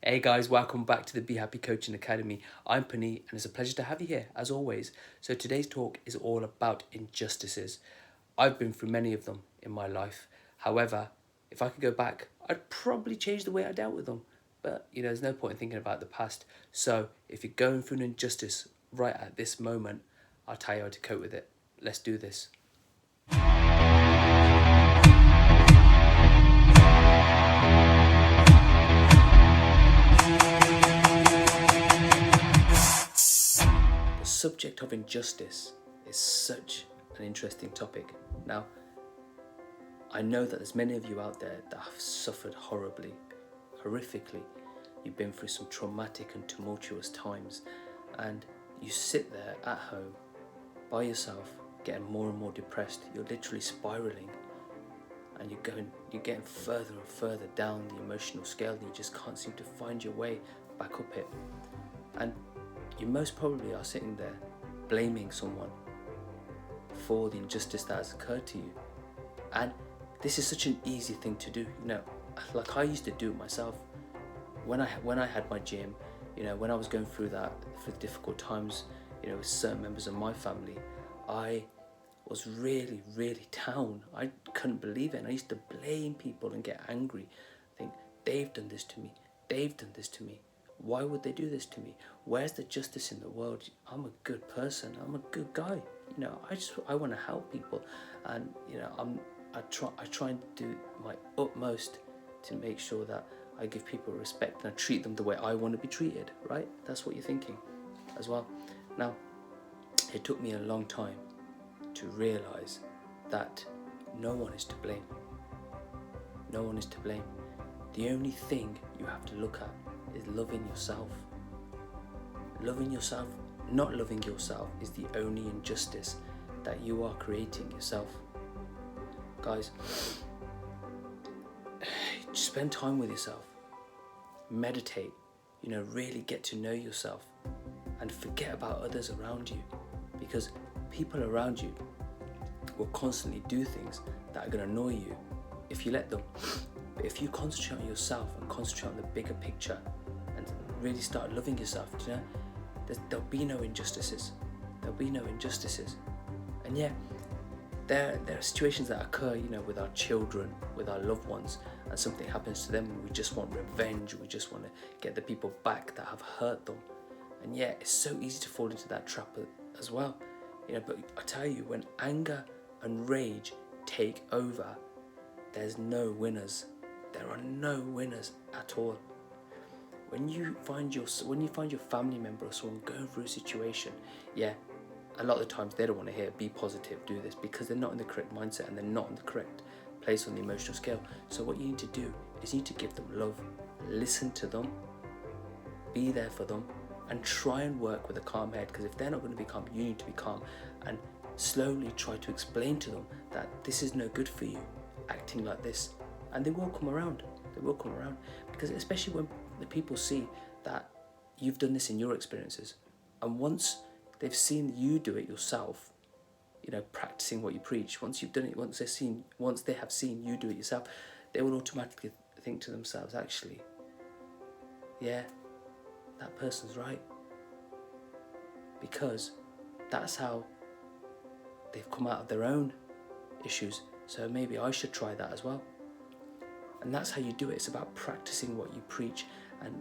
Hey guys, welcome back to the Be Happy Coaching Academy. I'm Pani and it's a pleasure to have you here as always. So today's talk is all about injustices. I've been through many of them in my life. However, if I could go back, I'd probably change the way I dealt with them. But there's no point in thinking about the past. So if you're going through an injustice right at this moment, I'll tell you how to cope with it. Let's do this. The subject of injustice is such an interesting topic. Now, I know that there's many of you out there that have suffered horribly, horrifically. You've been through some traumatic and tumultuous times, and you sit there at home by yourself, getting more and more depressed. You're literally spiraling, and you're getting further and further down the emotional scale, and you just can't seem to find your way back up it. And you most probably are sitting there blaming someone for the injustice that has occurred to you. And this is such an easy thing to do, like I used to do it myself. When I had my gym, when I was going through difficult times, with certain members of my family, I was really, really down. I couldn't believe it, and I used to blame people and get angry. Think, they've done this to me, they've done this to me. Why would they do this to me? Where's the justice in the world? I'm a good person, I'm a good guy. I want to help people, and I try and do my utmost to make sure that I give people respect and I treat them the way I want to be treated, right? That's what you're thinking as well. Now, it took me a long time to realize that no one is to blame. No one is to blame. The only thing you have to look at is loving yourself. Loving yourself, not loving yourself, is the only injustice that you are creating yourself. Guys, spend time with yourself. Meditate, really get to know yourself and forget about others around you, because people around you will constantly do things that are going to annoy you if you let them. But if you concentrate on yourself and concentrate on the bigger picture and really start loving yourself, there'll be no injustices. There'll be no injustices. And yeah, there are situations that occur, with our children, with our loved ones, and something happens to them and we just want revenge, we just want to get the people back that have hurt them. And yeah, it's so easy to fall into that trap as well. But I tell you, when anger and rage take over, there's no winners. There are no winners at all. When you find your family member or someone going through a situation, yeah, a lot of the times they don't want to hear be positive, do this, because they're not in the correct mindset and they're not in the correct place on the emotional scale. So what you need to do is you need to give them love, listen to them, be there for them, and try and work with a calm head, because if they're not going to be calm, you need to be calm, and slowly try to explain to them that this is no good for you, acting like this. And they will come around. They will come around, because especially when the people see that you've done this in your experiences, and once they've seen you do it yourself, practicing what you preach, once you've done it, once they have seen you do it yourself, they will automatically think to themselves, actually, yeah, that person's right, because that's how they've come out of their own issues, so maybe I should try that as well. And that's how you do it. It's about practicing what you preach, and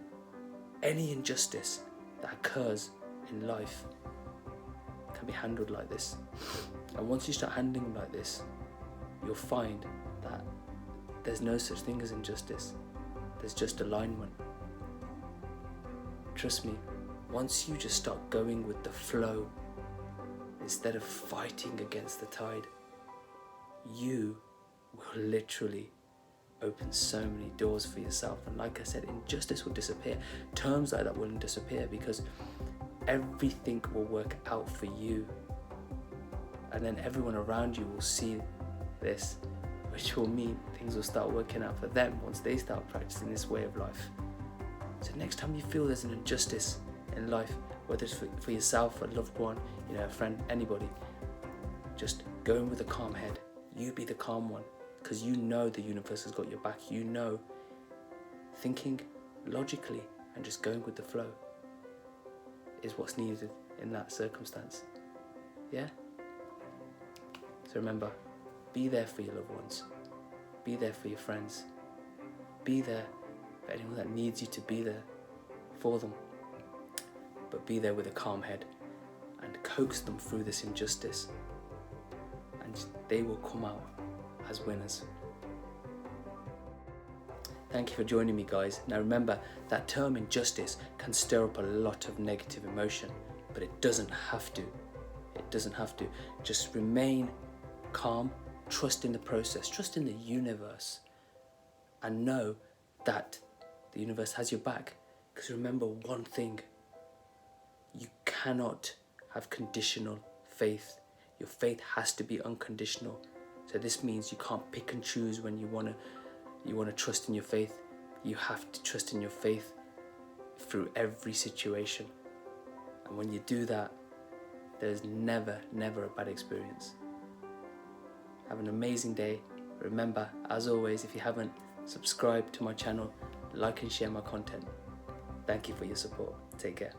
any injustice that occurs in life can be handled like this. And once you start handling them like this, you'll find that there's no such thing as injustice. There's just alignment. Trust me, once you just start going with the flow instead of fighting against the tide, you will literally open so many doors for yourself. And like I said, injustice will disappear. Terms like that will disappear, because everything will work out for you, and then everyone around you will see this, which will mean things will start working out for them once they start practicing this way of life. So next time you feel there's an injustice in life, whether it's for yourself, a loved one, a friend, anybody, just go in with a calm head. You be the calm one, because the universe has got your back. Thinking logically and just going with the flow is what's needed in that circumstance. Yeah? So remember, be there for your loved ones. Be there for your friends. Be there for anyone that needs you to be there for them. But be there with a calm head and coax them through this injustice. And they will come out as winners. Thank you for joining me, guys. Now remember, that term injustice can stir up a lot of negative emotion, but it doesn't have to. It doesn't have to. Just remain calm, trust in the process, trust in the universe, and know that the universe has your back. Because remember one thing, you cannot have conditional faith. Your faith has to be unconditional. So this means you can't pick and choose when you want to trust in your faith. You have to trust in your faith through every situation. And when you do that, there's never a bad experience. Have an amazing day. Remember, as always, if you haven't subscribed to my channel, like and share my content. Thank you for your support. Take care.